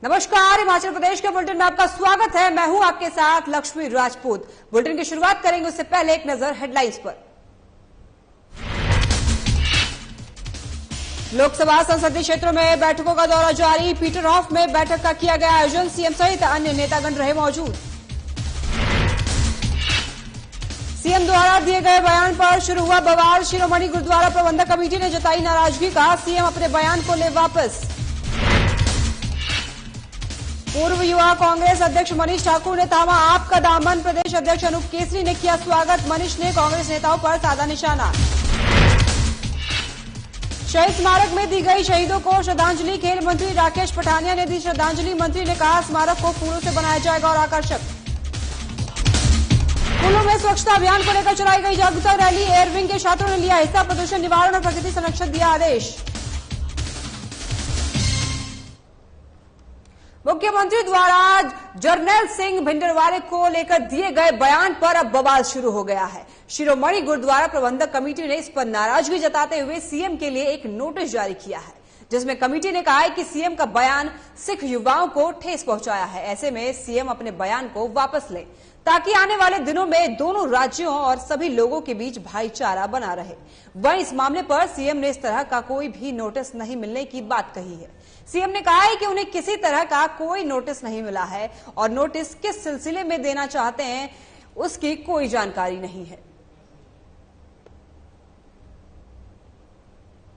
नमस्कार, हिमाचल प्रदेश के बुलेटिन में आपका स्वागत है। मैं हूं आपके साथ लक्ष्मी राजपूत। बुलेटिन की शुरुआत करेंगे उससे पहले एक नजर हेडलाइंस पर। लोकसभा संसदीय क्षेत्रों में बैठकों का दौरा जारी। पीटरहॉफ में बैठक का किया गया आयोजन। सीएम सहित अन्य नेतागण रहे मौजूद। सीएम द्वारा दिए गए बयान पर शुरू हुआ बवाल। शिरोमणि गुरुद्वारा प्रबंधक कमेटी ने जताई नाराजगी। कहा सीएम अपने बयान को ले वापस। पूर्व युवा कांग्रेस अध्यक्ष मनीष ठाकुर ने थामा आपका दामन। प्रदेश अध्यक्ष अनूप केसरी ने किया स्वागत। मनीष ने कांग्रेस नेताओं पर साधा निशाना। शहीद स्मारक में दी गई शहीदों को श्रद्धांजलि। खेल मंत्री राकेश पठानिया ने दी श्रद्धांजलि। मंत्री ने कहा स्मारक को फूलों से बनाया जाएगा और आकर्षक। कुल्लू में स्वच्छता अभियान को लेकर चलाई गई जागरूकता रैली। एयरविंग के छात्रों ने लिया हिस्सा। प्रदूषण निवारण और प्रकृति संरक्षण दिया आदेश। मुख्यमंत्री द्वारा जरनैल सिंह भिंडरवाले को लेकर दिए गए बयान पर अब बवाल शुरू हो गया है। शिरोमणि गुरुद्वारा प्रबंधक कमेटी ने इस पर नाराजगी जताते हुए सीएम के लिए एक नोटिस जारी किया है, जिसमें कमेटी ने कहा है कि सीएम का बयान सिख युवाओं को ठेस पहुंचाया है। ऐसे में सीएम अपने बयान को वापस लें ताकि आने वाले दिनों में दोनों राज्यों और सभी लोगों के बीच भाईचारा बना रहे। वहीं इस मामले पर सीएम ने इस तरह का कोई भी नोटिस नहीं मिलने की बात कही है। सीएम ने कहा है कि उन्हें किसी तरह का कोई नोटिस नहीं मिला है और नोटिस किस सिलसिले में देना चाहते हैं उसकी कोई जानकारी नहीं है।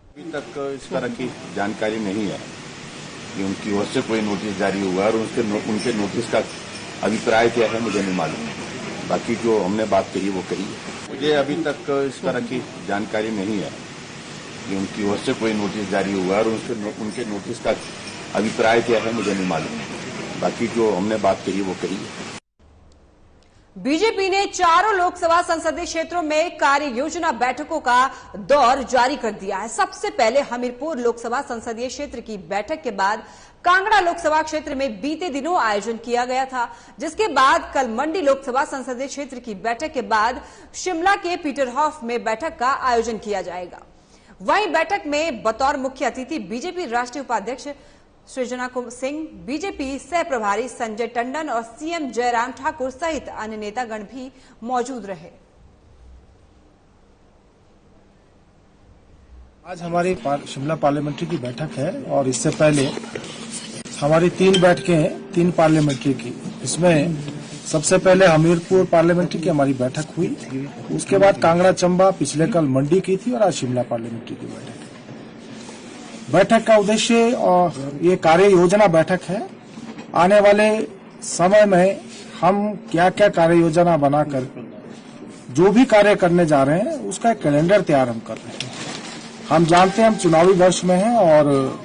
अभी तक इस तरह की जानकारी नहीं है कि उनकी ओर से कोई नोटिस जारी हुआ और उनके नोटिस का अभिप्राय क्या है मुझे नहीं मालूम। बाकी जो हमने बात कही वो कही है। मुझे अभी तक इस तरह की जानकारी नहीं है कि उनकी ओर से कोई नोटिस जारी हुआ और उनके नोटिस का अभिप्राय क्या है मुझे नहीं मालूम। बाकी जो हमने बात कही वो कही है। बीजेपी ने चारों लोकसभा संसदीय क्षेत्रों में कार्य योजना बैठकों का दौर जारी कर दिया है। सबसे पहले हमीरपुर लोकसभा संसदीय क्षेत्र की बैठक के बाद कांगड़ा लोकसभा क्षेत्र में बीते दिनों आयोजन किया गया था, जिसके बाद कल मंडी लोकसभा संसदीय क्षेत्र की बैठक के बाद शिमला के पीटरहॉफ में बैठक का आयोजन किया जाएगा। वहीं बैठक में बतौर मुख्य अतिथि बीजेपी राष्ट्रीय उपाध्यक्ष सृजना सिंह, बीजेपी सह प्रभारी संजय टंडन और सीएम जयराम ठाकुर सहित अन्य नेतागण भी मौजूद रहे। आज हमारी शिमला पार्लियामेंट्री की बैठक है और इससे पहले हमारी 3 बैठकें हैं 3 पार्लियामेंट्री की। इसमें सबसे पहले हमीरपुर पार्लियामेंट्री की हमारी बैठक हुई, उसके बाद कांगड़ा चंबा पिछले कल मंडी की थी और आज शिमला पार्लियामेंट्री की बैठक का उद्देश्य और ये कार्य योजना बैठक है। आने वाले समय में हम क्या क्या कार्य योजना बनाकर जो भी कार्य करने जा रहे हैं उसका एक कैलेंडर तैयार हम कर रहे हैं। हम जानते हैं हम चुनावी वर्ष में हैं और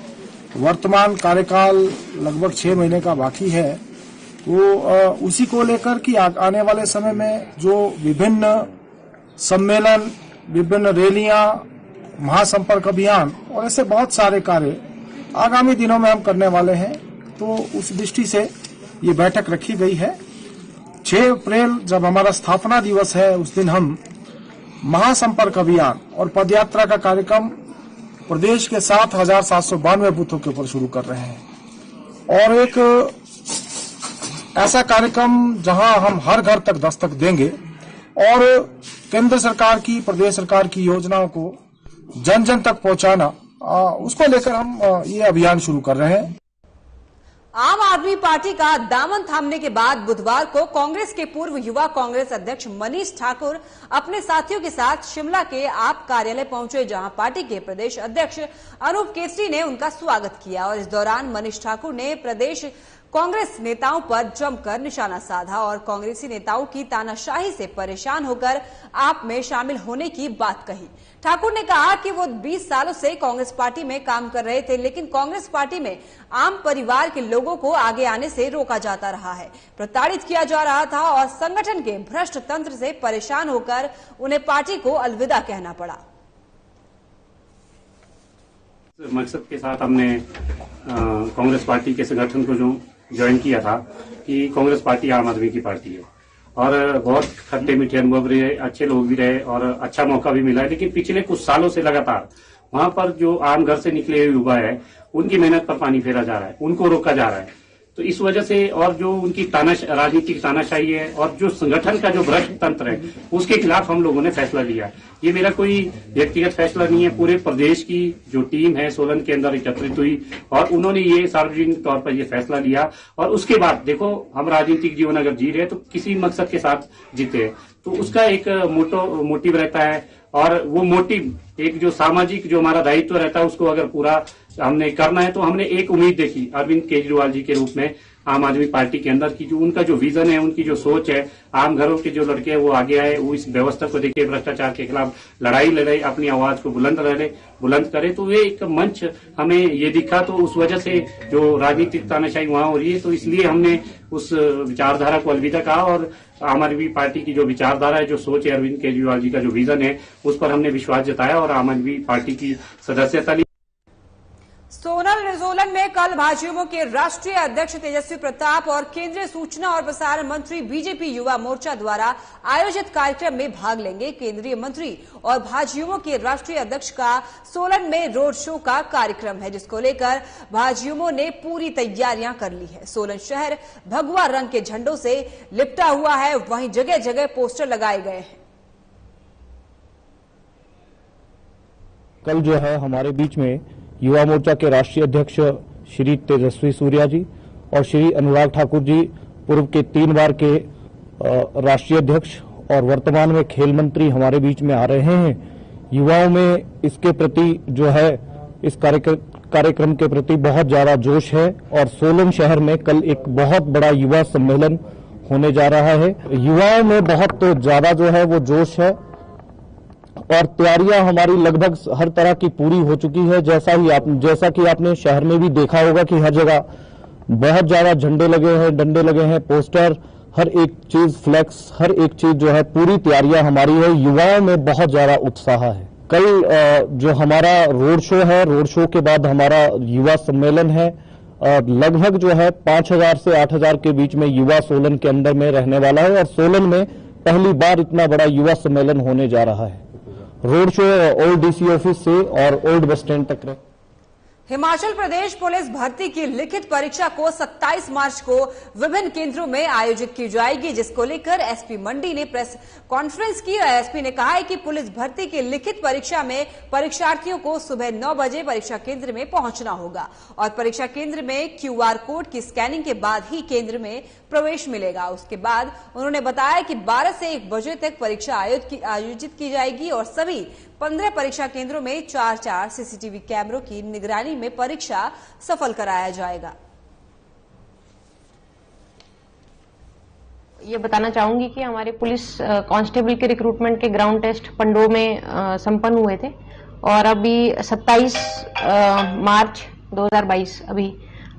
वर्तमान कार्यकाल लगभग 6 महीने का बाकी है, तो उसी को लेकर कि आने वाले समय में जो विभिन्न सम्मेलन, विभिन्न रैलियां, महासंपर्क अभियान और ऐसे बहुत सारे कार्य आगामी दिनों में हम करने वाले हैं, तो उस दृष्टि से ये बैठक रखी गई है। 6 अप्रैल जब हमारा स्थापना दिवस है उस दिन हम महासंपर्क अभियान और पदयात्रा का कार्यक्रम प्रदेश के 7,792 बूथों के ऊपर शुरू कर रहे हैं और एक ऐसा कार्यक्रम जहां हम हर घर तक दस्तक देंगे और केंद्र सरकार की, प्रदेश सरकार की योजनाओं को जन जन तक पहुंचाना, उसको लेकर हम ये अभियान शुरू कर रहे हैं। आम आदमी पार्टी का दामन थामने के बाद बुधवार को कांग्रेस के पूर्व युवा कांग्रेस अध्यक्ष मनीष ठाकुर अपने साथियों के साथ शिमला के आप कार्यालय पहुंचे, जहां पार्टी के प्रदेश अध्यक्ष अनूप केसरी ने उनका स्वागत किया और इस दौरान मनीष ठाकुर ने प्रदेश कांग्रेस नेताओं पर जमकर निशाना साधा और कांग्रेसी नेताओं की तानाशाही से परेशान होकर आप में शामिल होने की बात कही। ठाकुर ने कहा कि वो 20 सालों से कांग्रेस पार्टी में काम कर रहे थे, लेकिन कांग्रेस पार्टी में आम परिवार के लोगों को आगे आने से रोका जाता रहा है, प्रताड़ित किया जा रहा था और संगठन के भ्रष्ट तंत्र से परेशान होकर उन्हें पार्टी को अलविदा कहना पड़ा। मकसद के साथ हमने कांग्रेस पार्टी के संगठन को जो ज्वाइन किया था कि कांग्रेस पार्टी आम आदमी की पार्टी है और बहुत खट्टे मीठे अनुभव रहे, अच्छे लोग भी रहे और अच्छा मौका भी मिला है। लेकिन पिछले कुछ सालों से लगातार वहां पर जो आम घर से निकले हुए युवा है उनकी मेहनत पर पानी फेरा जा रहा है, उनको रोका जा रहा है। तो इस वजह से और जो उनकी राजनीतिक तानाशाही है और जो संगठन का जो भ्रष्ट तंत्र है उसके खिलाफ हम लोगों ने फैसला लिया। ये मेरा कोई व्यक्तिगत फैसला नहीं है, पूरे प्रदेश की जो टीम है सोलन के अंदर एकत्रित हुई और उन्होंने ये सार्वजनिक तौर पर ये फैसला लिया। और उसके बाद देखो, हम राजनीतिक जीवन अगर जी रहे हैं तो किसी मकसद के साथ जीते हैं, तो उसका एक मोटिव रहता है और वो मोटिव एक जो सामाजिक जो हमारा दायित्व रहता है उसको अगर पूरा हमने करना है तो हमने एक उम्मीद देखी अरविंद केजरीवाल जी के रूप में आम आदमी पार्टी के अंदर की जो उनका जो विजन है, उनकी जो सोच है, आम घरों के जो लड़के हैं वो आगे आए, वो इस व्यवस्था को देखिए, भ्रष्टाचार के खिलाफ लड़ाई लड़े, अपनी आवाज को बुलंद करे, तो ये एक मंच हमें ये दिखा। तो उस वजह से जो राजनीतिक तानाशाही वहां हो रही है तो इसलिए हमने उस विचारधारा को अलविदा कहा और आम आदमी पार्टी की जो विचारधारा है, जो सोच है, अरविंद केजरीवाल जी का जो विजन है, उस पर हमने विश्वास जताया और आम आदमी पार्टी की सदस्यता ली। सोलन में कल भाजयुमो के राष्ट्रीय अध्यक्ष तेजस्वी प्रताप और केंद्रीय सूचना और प्रसारण मंत्री बीजेपी युवा मोर्चा द्वारा आयोजित कार्यक्रम में भाग लेंगे। केंद्रीय मंत्री और भाजयुमो के राष्ट्रीय अध्यक्ष का सोलन में रोड शो का कार्यक्रम है, जिसको लेकर भाजयुमो ने पूरी तैयारियां कर ली है। सोलन शहर भगवा रंग के झंडों से लिपटा हुआ है, वहीं जगह जगह पोस्टर लगाए गए हैं। कल जो है हमारे बीच में युवा मोर्चा के राष्ट्रीय अध्यक्ष श्री तेजस्वी सूर्या जी और श्री अनुराग ठाकुर जी, पूर्व के 3 बार के राष्ट्रीय अध्यक्ष और वर्तमान में खेल मंत्री हमारे बीच में आ रहे हैं। युवाओं में इसके प्रति जो है इस कार्यक्रम के प्रति बहुत ज्यादा जोश है और सोलन शहर में कल एक बहुत बड़ा युवा सम्मेलन होने जा रहा है। युवाओं में बहुत ज्यादा जो है वो जोश है और तैयारियां हमारी लगभग हर तरह की पूरी हो चुकी है। जैसा कि आपने शहर में भी देखा होगा कि हर जगह बहुत ज्यादा झंडे लगे हैं, डंडे लगे हैं, पोस्टर, हर एक चीज, फ्लैक्स, हर एक चीज जो है पूरी तैयारियां हमारी है। युवाओं में बहुत ज्यादा उत्साह है। कल जो हमारा रोड शो है, रोड शो के बाद हमारा युवा सम्मेलन है। लगभग जो है 5000 से 8000 के बीच में युवा सोलन के अंदर में रहने वाला है और सोलन में पहली बार इतना बड़ा युवा सम्मेलन होने जा रहा है। Road show old DC office से और ओल्ड बस स्टैंड तक रहे। हिमाचल प्रदेश पुलिस भर्ती की लिखित परीक्षा को 27 मार्च को विभिन्न केंद्रों में आयोजित की जाएगी, जिसको लेकर एसपी मंडी ने प्रेस कॉन्फ्रेंस की। एसपी ने कहा है कि पुलिस भर्ती की लिखित परीक्षा में परीक्षार्थियों को सुबह 9 बजे परीक्षा केंद्र में पहुंचना होगा और परीक्षा केंद्र में क्यूआर कोड की स्कैनिंग के बाद ही केंद्र में प्रवेश मिलेगा। उसके बाद उन्होंने बताया कि 12 से 1 बजे तक परीक्षा आयोजित की जाएगी और सभी 15 परीक्षा केंद्रों में 4 सीसीटीवी कैमरों की निगरानी में परीक्षा सफल कराया जाएगा। ये बताना चाहूंगी कि हमारे पुलिस कांस्टेबल के रिक्रूटमेंट के ग्राउंड टेस्ट पंडोह में संपन्न हुए थे और अभी 27 मार्च 2022 अभी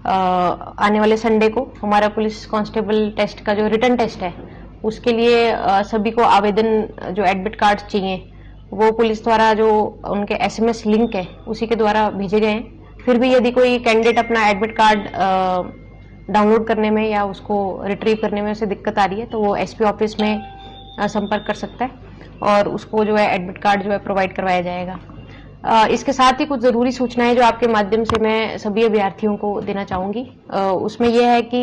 आने वाले संडे को हमारा पुलिस कांस्टेबल टेस्ट का जो रिटन टेस्ट है उसके लिए सभी को आवेदन जो एडमिट कार्ड चाहिए वो पुलिस द्वारा जो उनके एसएमएस लिंक है उसी के द्वारा भेजे गए हैं। फिर भी यदि कोई कैंडिडेट अपना एडमिट कार्ड डाउनलोड करने में या उसको रिट्रीव करने में उसे दिक्कत आ रही है तो वो एसपी ऑफिस में संपर्क कर सकता है और उसको जो है एडमिट कार्ड जो है प्रोवाइड करवाया जाएगा। इसके साथ ही कुछ जरूरी सूचनाएं जो आपके माध्यम से मैं सभी अभ्यर्थियों को देना चाहूंगी। उसमें यह है कि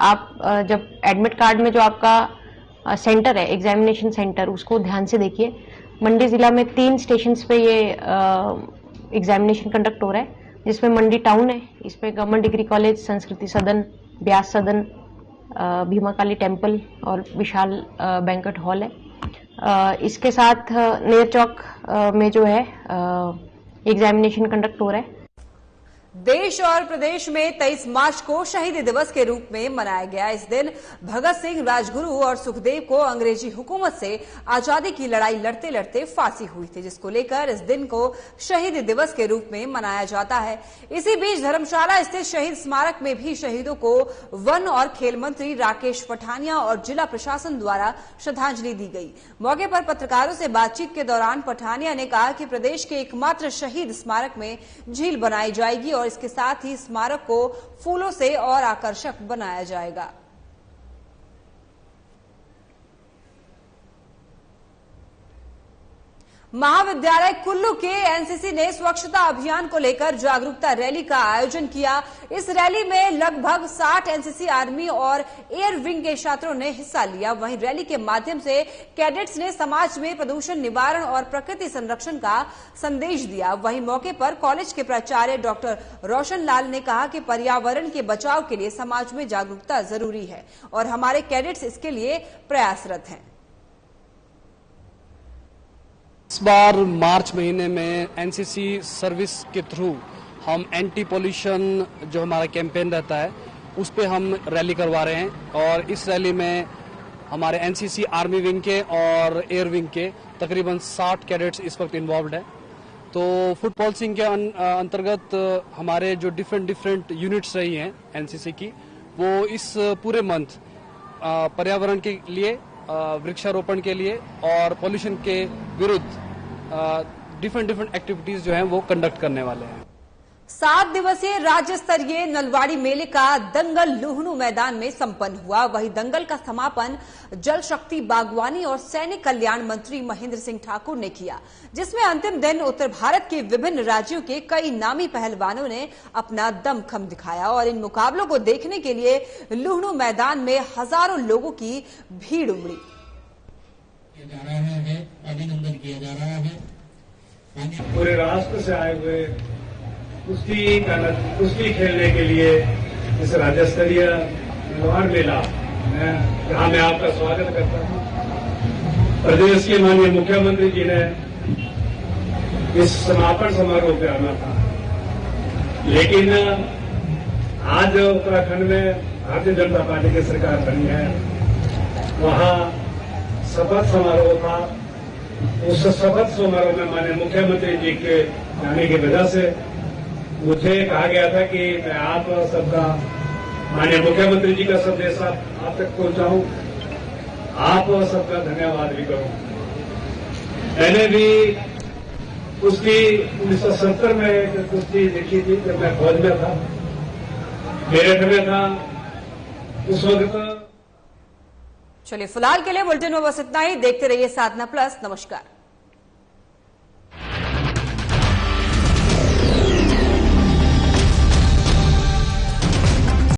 आप जब एडमिट कार्ड में जो आपका सेंटर है एग्जामिनेशन सेंटर उसको ध्यान से देखिए। मंडी जिला में 3 स्टेशन पे ये एग्जामिनेशन कंडक्ट हो रहा है, जिसमें मंडी टाउन है, इसमें गवर्नमेंट डिग्री कॉलेज, संस्कृति सदन, ब्यास सदन, भीमा काली टेम्पल और विशाल बैंक्वेट हॉल है। इसके साथ नेर चौक में जो है एग्जामिनेशन कंडक्ट हो रहा है। देश और प्रदेश में 23 मार्च को शहीद दिवस के रूप में मनाया गया। इस दिन भगत सिंह, राजगुरु और सुखदेव को अंग्रेजी हुकूमत से आजादी की लड़ाई लड़ते लड़ते फांसी हुई थी, जिसको लेकर इस दिन को शहीद दिवस के रूप में मनाया जाता है। इसी बीच धर्मशाला स्थित शहीद स्मारक में भी शहीदों को वन और खेल मंत्री राकेश पठानिया और जिला प्रशासन द्वारा श्रद्धांजलि दी गई। मौके पर पत्रकारों से बातचीत के दौरान पठानिया ने कहा कि प्रदेश के एकमात्र शहीद स्मारक में झील बनाई जाएगी और इसके साथ ही स्मारक को फूलों से और आकर्षक बनाया जाएगा। महाविद्यालय कुल्लू के एनसीसी ने स्वच्छता अभियान को लेकर जागरूकता रैली का आयोजन किया। इस रैली में लगभग 60 एनसीसी आर्मी और एयर विंग के छात्रों ने हिस्सा लिया। वहीं रैली के माध्यम से कैडेट्स ने समाज में प्रदूषण निवारण और प्रकृति संरक्षण का संदेश दिया। वहीं मौके पर कॉलेज के प्राचार्य डॉक्टर रोशन लाल ने कहा कि पर्यावरण के बचाव के लिए समाज में जागरूकता जरूरी है और हमारे कैडेट्स इसके लिए प्रयासरत हैं। इस बार मार्च महीने में एनसीसी सर्विस के थ्रू हम एंटी पॉल्यूशन जो हमारा कैंपेन रहता है उस पे हम रैली करवा रहे हैं और इस रैली में हमारे एनसीसी आर्मी विंग के और एयर विंग के तकरीबन 60 कैडेट्स इस वक्त इन्वॉल्व है। तो फूड पॉलिसिंग के अंतर्गत हमारे जो डिफरेंट यूनिट्स रही हैं एनसीसी की, वो इस पूरे मंथ पर्यावरण के लिए, वृक्षारोपण के लिए और पॉल्यूशन के विरुद्ध डिफरेंट एक्टिविटीज जो हैं वो कंडक्ट करने वाले हैं। 7 दिवसीय राज्य स्तरीय नलवाड़ी मेले का दंगल लुहणु मैदान में संपन्न हुआ। वहीं दंगल का समापन जल शक्ति, बागवानी और सैनिक कल्याण मंत्री महेंद्र सिंह ठाकुर ने किया, जिसमें अंतिम दिन उत्तर भारत के विभिन्न राज्यों के कई नामी पहलवानों ने अपना दमखम दिखाया और इन मुकाबलों को देखने के लिए लुहणु मैदान में हजारों लोगों की भीड़ उमड़ी। अभिनंदन किया जा रहा है। पूरे राष्ट्र से आए हुए कुश्ती खेलने के लिए इस राज्य स्तरीय नलवाड़ मेला जहां मैं आपका स्वागत करता हूं। प्रदेश के माननीय मुख्यमंत्री जी ने इस समापन समारोह पे आना था, लेकिन आज उत्तराखंड में भारतीय जनता पार्टी की सरकार बनी है, वहां शपथ समारोह था। उस शपथ समारोह में माननीय मुख्यमंत्री जी के जाने की वजह से मुझे कहा गया था कि मैं आप सबका, माननीय मुख्यमंत्री जी का संदेश आप तक पहुंचाऊं, आप सबका धन्यवाद भी करूं। मैंने भी कुश्ती 1970 में कुश्ती देखी थी जब मैं फौज में था, मेरठ में था उस वक्त। चलिए, फिलहाल के लिए बुलेटिन में बस इतना ही। देखते रहिए साधना प्लस। नमस्कार।